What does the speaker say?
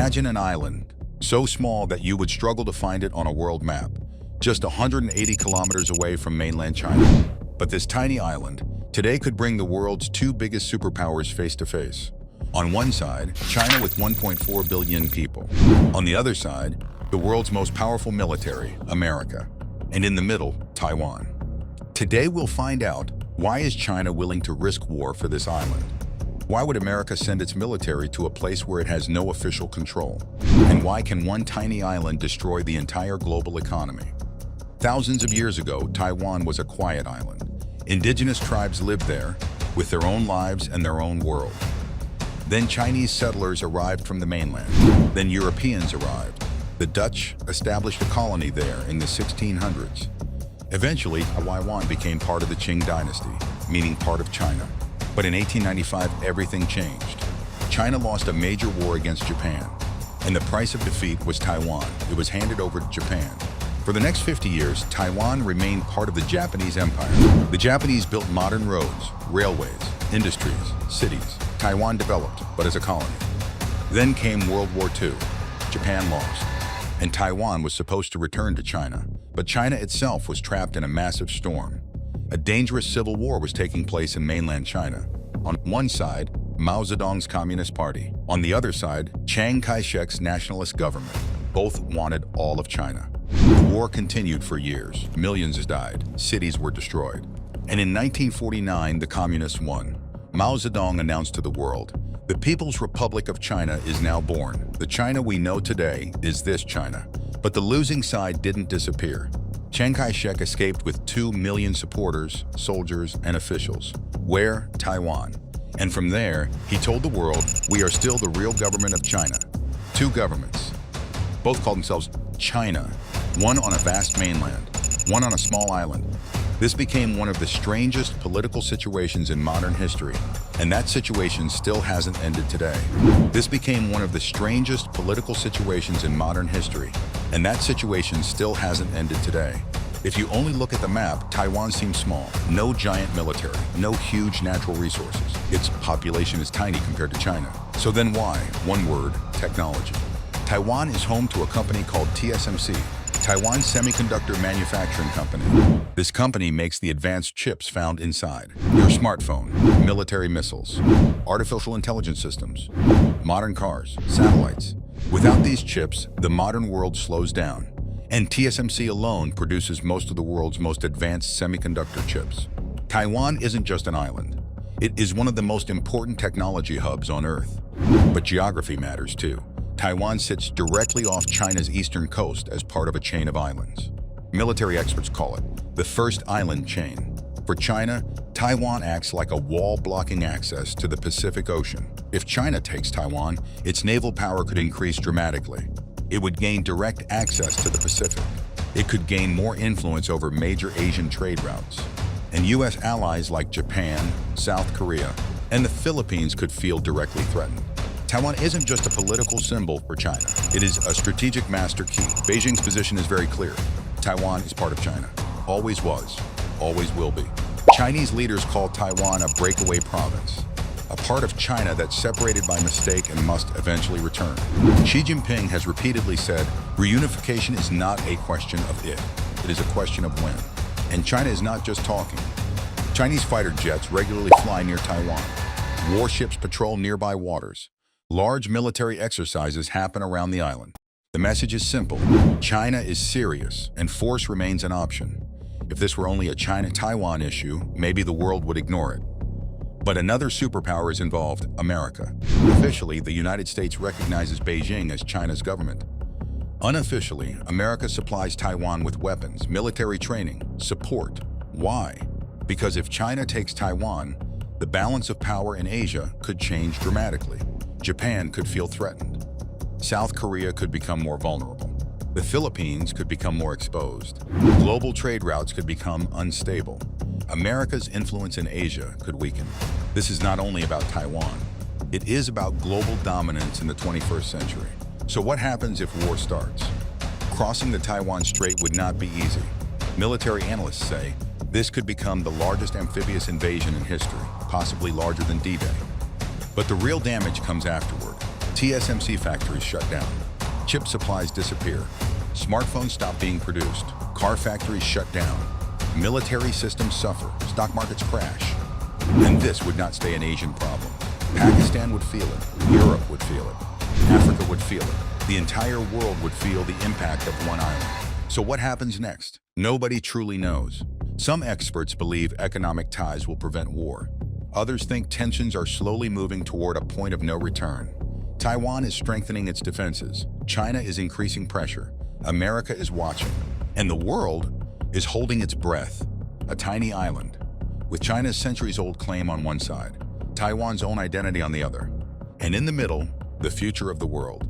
Imagine an island, so small that you would struggle to find it on a world map, just 180 kilometers away from mainland China. But this tiny island, today could bring the world's two biggest superpowers face to face. On one side, China with 1.4 billion people. On the other side, the world's most powerful military, America. And in the middle, Taiwan. Today we'll find out, why is China willing to risk war for this island? Why would America send its military to a place where it has no official control? And why can one tiny island destroy the entire global economy? Thousands of years ago, Taiwan was a quiet island. Indigenous tribes lived there, with their own lives and their own world. Then Chinese settlers arrived from the mainland. Then Europeans arrived. The Dutch established a colony there in the 1600s. Eventually, Taiwan became part of the Qing dynasty, meaning part of China. But in 1895, everything changed. China lost a major war against Japan, and the price of defeat was Taiwan. It was handed over to Japan. For the next 50 years, Taiwan remained part of the Japanese Empire. The Japanese built modern roads, railways, industries, cities. Taiwan developed, but as a colony. Then came World War II. Japan lost, and Taiwan was supposed to return to China. But China itself was trapped in a massive storm. A dangerous civil war was taking place in mainland China. On one side, Mao Zedong's Communist Party. On the other side, Chiang Kai-shek's nationalist government. Both wanted all of China. The war continued for years. Millions died. Cities were destroyed. And in 1949, the communists won. Mao Zedong announced to the world, "The People's Republic of China is now born. The China we know today is this China." But the losing side didn't disappear. Chiang Kai-shek escaped with 2 million supporters, soldiers, and officials. Where? Taiwan. And from there, he told the world, "We are still the real government of China." Two governments. Both called themselves China. One on a vast mainland, one on a small island. This became one of the strangest political situations in modern history, and that situation still hasn't ended today. This became one of the strangest political situations in modern history, and that situation still hasn't ended today. If you only look at the map, Taiwan seems small. No giant military, no huge natural resources. Its population is tiny compared to China. So then why? One word, technology. Taiwan is home to a company called TSMC, Taiwan Semiconductor Manufacturing Company. This company makes the advanced chips found inside your smartphone, military missiles, artificial intelligence systems, modern cars, satellites. Without these chips, the modern world slows down, and TSMC alone produces most of the world's most advanced semiconductor chips. Taiwan isn't just an island. It is one of the most important technology hubs on Earth. But geography matters too. Taiwan sits directly off China's eastern coast as part of a chain of islands. Military experts call it the first island chain. For China, Taiwan acts like a wall blocking access to the Pacific Ocean. If China takes Taiwan, its naval power could increase dramatically. It would gain direct access to the Pacific. It could gain more influence over major Asian trade routes. And U.S. allies like Japan, South Korea, and the Philippines could feel directly threatened. Taiwan isn't just a political symbol for China. It is a strategic master key. Beijing's position is very clear. Taiwan is part of China. Always was. Always will be. Chinese leaders call Taiwan a breakaway province, a part of China that's separated by mistake and must eventually return. Xi Jinping has repeatedly said, reunification is not a question of if, it is a question of when. And China is not just talking. Chinese fighter jets regularly fly near Taiwan. Warships patrol nearby waters. Large military exercises happen around the island. The message is simple. China is serious, and force remains an option. If this were only a China-Taiwan issue, maybe the world would ignore it. But another superpower is involved, America. Officially, the United States recognizes Beijing as China's government. Unofficially, America supplies Taiwan with weapons, military training, support. Why? Because if China takes Taiwan, the balance of power in Asia could change dramatically. Japan could feel threatened. South Korea could become more vulnerable. The Philippines could become more exposed. Global trade routes could become unstable. America's influence in Asia could weaken. This is not only about Taiwan. It is about global dominance in the 21st century. So what happens if war starts? Crossing the Taiwan Strait would not be easy. Military analysts say this could become the largest amphibious invasion in history, possibly larger than D-Day. But the real damage comes afterward. TSMC factories shut down. Chip supplies disappear. Smartphones stop being produced. Car factories shut down. Military systems suffer. Stock markets crash. And this would not stay an Asian problem. Pakistan would feel it. Europe would feel it. Africa would feel it. The entire world would feel the impact of one island. So what happens next? Nobody truly knows. Some experts believe economic ties will prevent war. Others think tensions are slowly moving toward a point of no return. Taiwan is strengthening its defenses. China is increasing pressure. America is watching. And the world is holding its breath. A tiny island, with China's centuries-old claim on one side, Taiwan's own identity on the other. And in the middle, the future of the world.